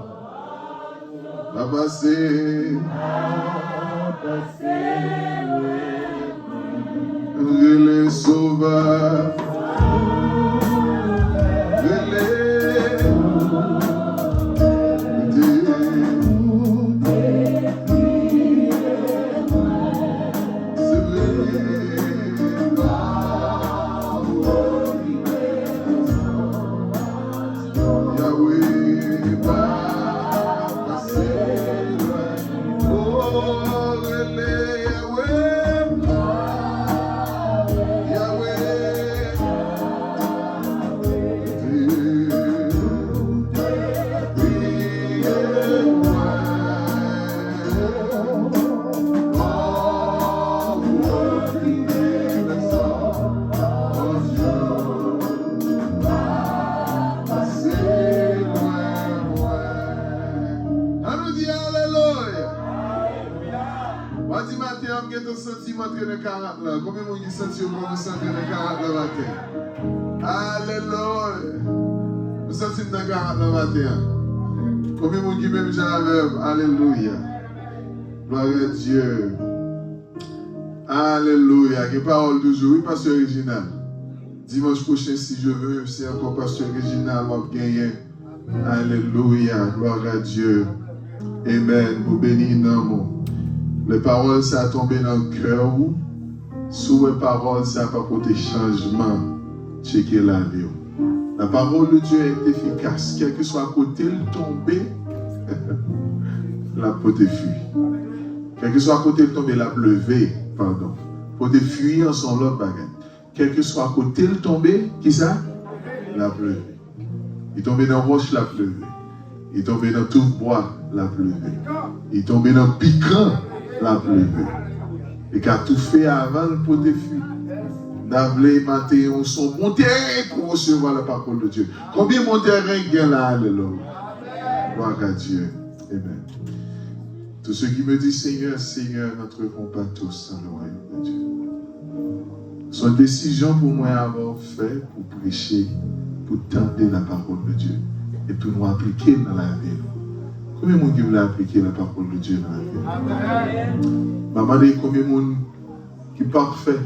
va passer, les sauveurs. Combien de gens sentent qu'on sent dans le 40 le matin? Alléluia. Nous sentons dans le 40 le matin. Combien de gens qui même j'avais? Alléluia. Gloire à Dieu. Alléluia. Quelle parole toujours. Oui, pasteur original. Dimanche prochain, si je veux, c'est encore pasteur original, on va gagner. Alléluia. Gloire à Dieu. Amen. Vous bénissez dans mon. Les paroles, ça a tombé dans le cœur. Sous les paroles, ça n'a pas porté changement. Checker la vie. La parole de Dieu est efficace. Quel que soit à côté, le tomber, la porte fuit. Quel que soit à côté, le tomber, la lever. Pardon. Pour te fuir en son lot baguette. Quel que soit à côté, le tomber, qui ça? La lever. Il tombait dans roche, la lever. Il tombait dans tout bois, la lever. Il tombait dans piquant, la lever. Et qu'a tout fait avant pour te fuir. D'avler matin, son bon terrain pour recevoir la parole de Dieu. Combien mon terrain gagne là, alléluia. Gloire à Dieu. Amen. Tous ceux qui me disent Seigneur, Seigneur, n'entreront pas tous dans le royaume de Dieu. C'est une décision pour moi avoir fait pour prêcher, pour tenter la parole de Dieu et pour nous appliquer dans la vie. Combien de gens qui veulent appliquer la parole de Dieu dans la vie? Maman dit combien de gens qui sont parfaits.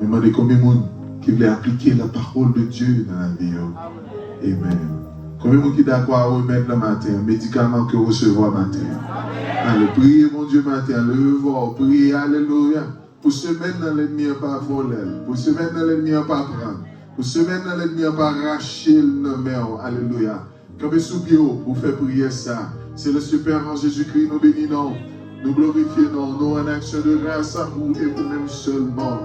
Maman dit combien de gens qui veulent appliquer la parole de Dieu dans la vie. Amen. Combien de gens qui sont d'accord à remettre le matin, médicalement que recevoir le matin. Allez, priez mon Dieu matin, levez-vous, priez, alléluia. Pour se mettre dans l'ennemi, pas voler. Pour se mettre dans l'ennemi, pas prendre. Pour se mettre dans l'ennemi, pas arracher le nom. Alléluia. Comme sous pied, pour faire prier ça. C'est le super en Jésus-Christ, nous bénissons. Nous glorifions, nous en action de grâce à vous et vous-même seulement.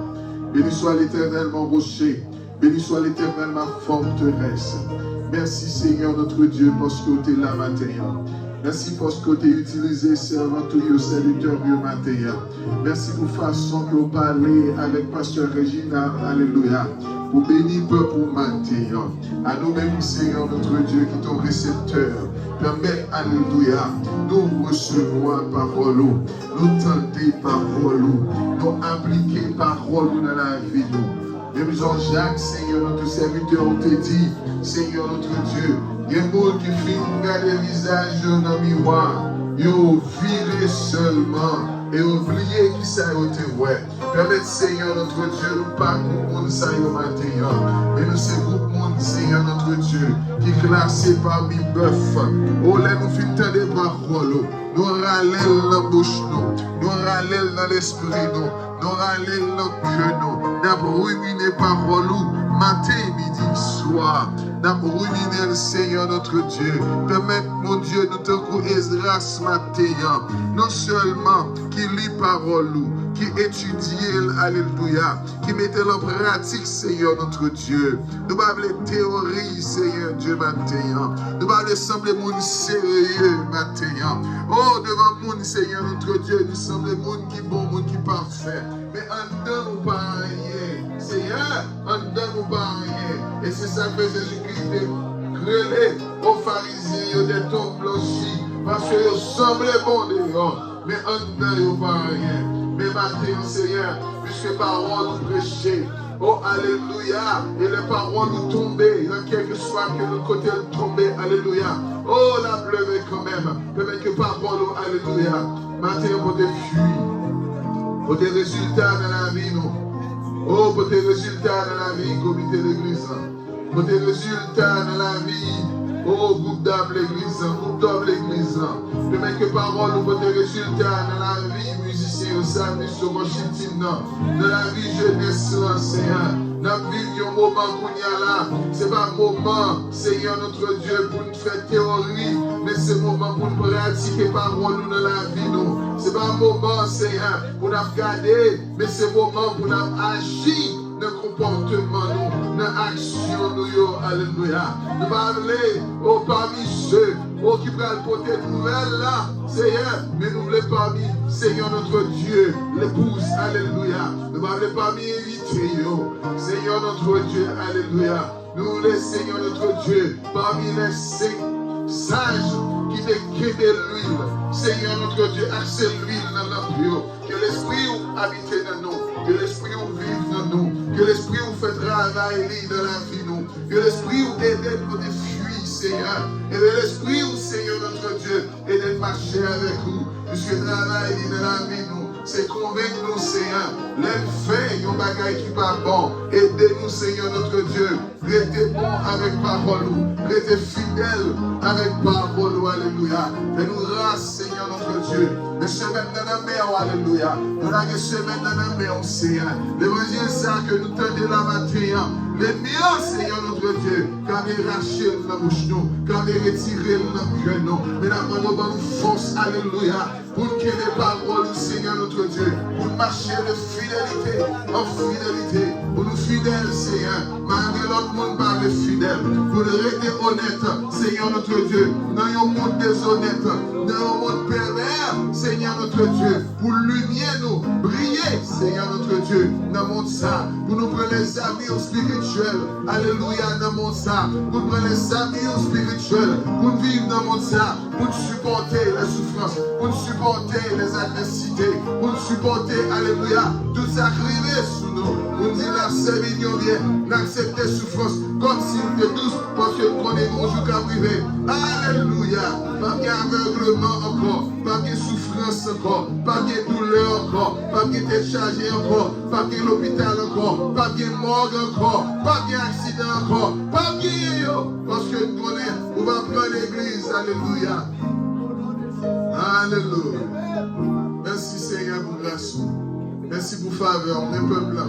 Béni soit l'Éternel, mon rocher. Béni soit l'Éternel, ma forteresse. Merci Seigneur notre Dieu parce que tu es là maintenant. Merci parce que tu as utilisé servant tout le serviteur du matin. Merci pour la façon que vous parlez avec Pasteur Regina. Alléluia. Pour bénir le peuple matin. À nous-mêmes, Seigneur notre Dieu, qui est ton récepteur. Permets, alléluia, nous recevoir parole, nous tenter parole, nous appliquer parole dans la vie. Même Jean-Jacques, Seigneur notre serviteur, on te dit, Seigneur notre Dieu, Il y a des gens qui finissent de regarder le visage dans le miroir. Ils virent seulement et oublier qui ça a été ouais. Permettez Seigneur notre Dieu, nous pas pour monde ça au matin. Mais nous c'est groupe monde Seigneur notre Dieu qui est classé parmi bœuf. Oh là nous finissons des paroles. Nous râlons dans la bouche nous râlons dans l'esprit nous râlons dans le cœur nous ruiné parole matin, midi, soir. Nous ruiné le Seigneur notre Dieu. Permette mon Dieu nous te Ezra ce matin. Non seulement qui lit parole, qui étudie, alléluia, qui mettait en pratique, Seigneur notre Dieu. Nous pas les théories, Seigneur Dieu, matin. Nous pas les sembler monde sérieux, matin. Oh, devant monde, Seigneur notre Dieu, nous sommes les monde qui bon, monde qui parfait. Mais en dedans, nous pas rien. Seigneur, en dedans, nous pas rien. Et c'est ça que Jésus-Christ grêlé aux pharisiens des tombes blanchies. Parce qu'ils semblaient bons dehors. Mais en dedans, ils n'ont pas rien. Mais maintenant, Seigneur, puisque parole nous prêcher, oh, alléluia, et les paroles nous tomber, dans quel que soit que le côté tomber, alléluia. Oh, la pleuve quand même, peut-être que parole, oh, alléluia. Maintenant, pour des fuites, pour des résultats dans la vie, nous. Oh, pour des résultats dans la vie, comité d'église. Pour des résultats dans la vie, oh, groupe d'âme l'église, groupe d'homme l'église. Peut-être que parole, ou pour des résultats dans la vie, musicien, service, dans la vie jeunesse, Seigneur. Dans la vie, un moment qu'on y a là, ce n'est pas un moment, Seigneur notre Dieu, pour nous faire théorie, mais c'est un moment pour nous pratiquer parole dans la vie. Ce n'est pas un moment, Seigneur, pour nous regarder, mais c'est un moment pour nous agir. Dans le comportement, dans l'action, alléluia. Nous allons aller parmi ceux qui veulent porter une nouvelle là, Seigneur, mais nous voulons parmi, Seigneur notre Dieu, l'épouse, alléluia. Nous allons aller parmi invités, Seigneur notre Dieu, alléluia. Nous voulons, Seigneur notre Dieu, parmi les sages qui décrivent l'huile, Seigneur notre Dieu, accède l'huile dans l'empire, que l'esprit habite dans nous. Que l'esprit vous vive dans nous. Que l'esprit vous fait travailler dans la vie nous. Que l'esprit vous aide pour des fuites, Seigneur. Et que l'esprit vous, Seigneur notre Dieu, aide de marcher avec vous. Puisque travail dans la vie nous. C'est convaincre nous, Seigneur. L'aime fait, yon bagay qui pas bon. Aidez-nous, Seigneur notre Dieu. Restez bon avec parole. Restez fidèle avec parole. Alléluia. Fais-nous grâce, Seigneur notre Dieu. Les semaines dans la mer, alléluia. Nous avons des semaines dans la mer, Seigneur. L'évangile, ça que nous tendons la matin. Les miens, Seigneur notre Dieu, quand il raché dans bouche nous, quand il retiré dans cœur nous, mais nous avons force, alléluia, pour que les paroles, Seigneur notre Dieu, pour marcher de fidélité en fidélité, pour nous fidèles, Seigneur, malgré l'autre monde parle fidèle, pour nous rester honnêtes, Seigneur notre Dieu, dans un monde déshonnête, dans un monde pervers, Seigneur notre Dieu, pour lumière nous, briller, Seigneur notre Dieu, dans le monde ça, pour nous prendre les amis spirituels. Alléluia dans mon ça. Pour prendre les amis spirituels. Pour vivre dans mon ça. Pour supporter les souffrances. Pour supporter les adversités. Pour supporter, alléluia, tout ça crivé sous nous. Pour dire la servition bien. N'accepter les souffrances comme si nous étions tous. Parce que nous connaissons bonjour qu'à privé. Alléluia. Pas d'aveuglement encore. Pas de souffrance encore. Pas de douleur encore. Pas de décharge encore. Pas de l'hôpital encore. Pas de morgue encore. Pas d'accident encore. Pas de parce que nous connaissons. On va prendre l'église. Alléluia. Alléluia. Merci Seigneur pour grâce. Merci pour faveur. On est peuple.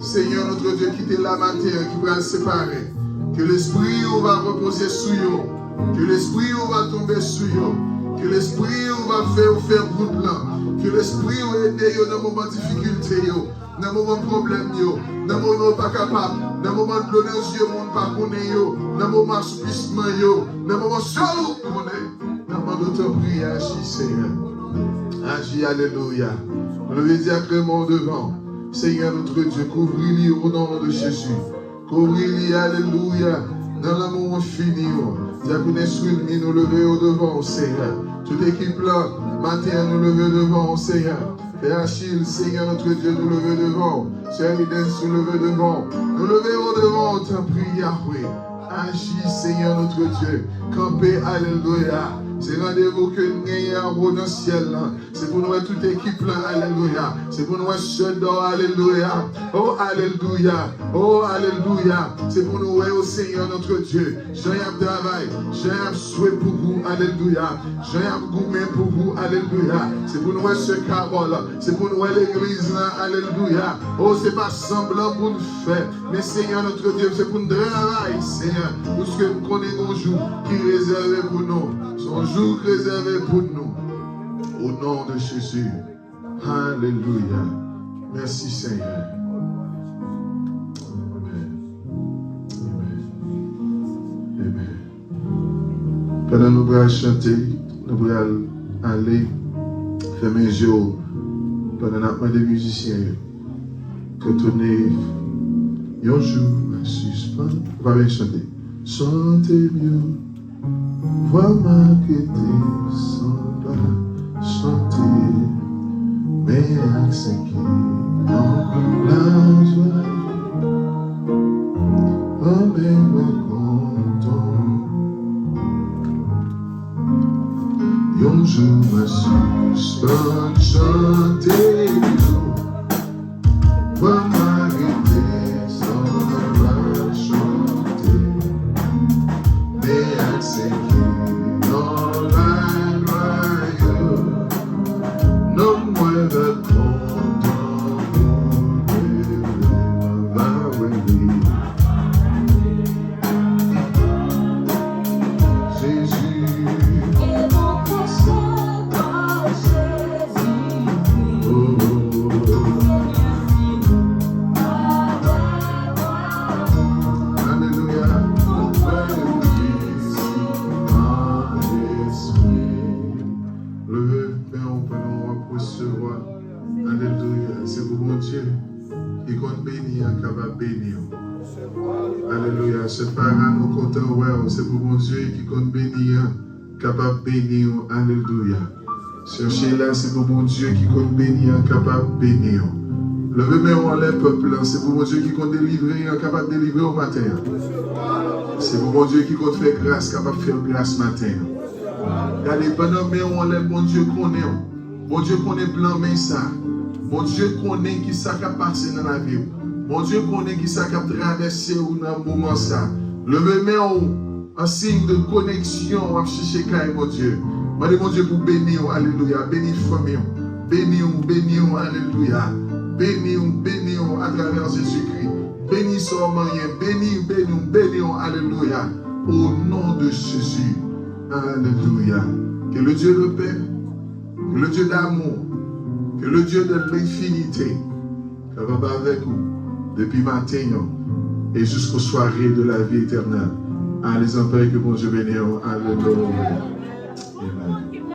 Seigneur notre Dieu qui était la matière qui va se séparer. Que l'esprit va reposer sur eux. Que l'esprit va tomber sur eux. Que l'esprit va faire route là. Que l'esprit va aider dans les moments de difficulté. Dans les moments de problème, dans les moments pas capable, dans les moments de l'honneur, monde pas connaît, dans les moments de souplissement, dans les moments seul où connaît, dans les moments de prière, agis Seigneur. Agis, alléluia. On le veut dire clairement devant. Seigneur notre Dieu, couvris-lui au nom de Jésus. Couvris-lui, alléluia, dans l'amour infini. Diaconé Swilmi, nous lever au devant, Seigneur. Toute équipe là, matin, nous lever devant, Seigneur. Père Achille, Seigneur notre Dieu, nous lever devant. Sœur Evidence, nous lever devant. Nous lever au devant, t'en prie, Yahweh. agis, Seigneur notre Dieu. Camper, alléluia. C'est rendez-vous que nous gagnons dans le ciel. C'est pour nous toute équipe là, alléluia. C'est pour nous seul d'or, alléluia. Oh, alléluia. Oh, alléluia. C'est pour nous, au Seigneur notre Dieu. J'ai un travail, j'ai un souhait pour vous, alléluia. J'ai un gourmet pour vous, alléluia. C'est pour nous ce carole, c'est pour nous l'église là, alléluia. Oh, c'est pas semblant pour nous faire, mais Seigneur notre Dieu, c'est pour nous travailler, Seigneur. Pour ce que nous connaissons un jour qui est réservé pour nous. Son jour réservé pour nous. Au nom de Jésus. Alléluia. Merci Seigneur. Amen. Amen. Amen. Pendant nous allons chanter, nous allons aller fermer les yeux pendant notre des musiciens. Que tenez un jour à suspendre. On va bien chanter. Chantez mieux. Vois-moi que t'es sans pas chanter, mais accès qui ont la joie, oh mais content. Un jour ma suspend chanter, vois-moi que t'es sans pas chanter, mais accès qui c'est pas nous comptons, c'est pour mon Dieu qui compte bénir, capable de bénir, alléluia. Cherchez là, c'est pour mon Dieu qui compte bénir, capable de bénir. Levez-moi les peuples, c'est pour mon Dieu qui compte délivrer, capable de délivrer au matin. C'est pour mon Dieu qui compte faire grâce, capable de faire grâce matin. Regardez, pendant que mon Dieu connaît, mon Dieu connaît blanc, mais ça. Mon Dieu connaît qui ça qui a passé dans la vie. Mon Dieu connaît qui ça qui a traversé dans le moment ça. Levez-moi en signe de connexion à chercher mon Dieu. Demandez mon Dieu pour bénir, alléluia. Bénir famille, bénir, alléluia. Bénir à travers Jésus-Christ. Bénir son moyen, bénir, alléluia. Au nom de Jésus, alléluia. Que le Dieu de paix, que le Dieu d'amour, que le Dieu de l'infinité, capable avec vous depuis matin et jusqu'aux soirées de la vie éternelle. Allez en paix, que bon Dieu bénisse. Alléluia.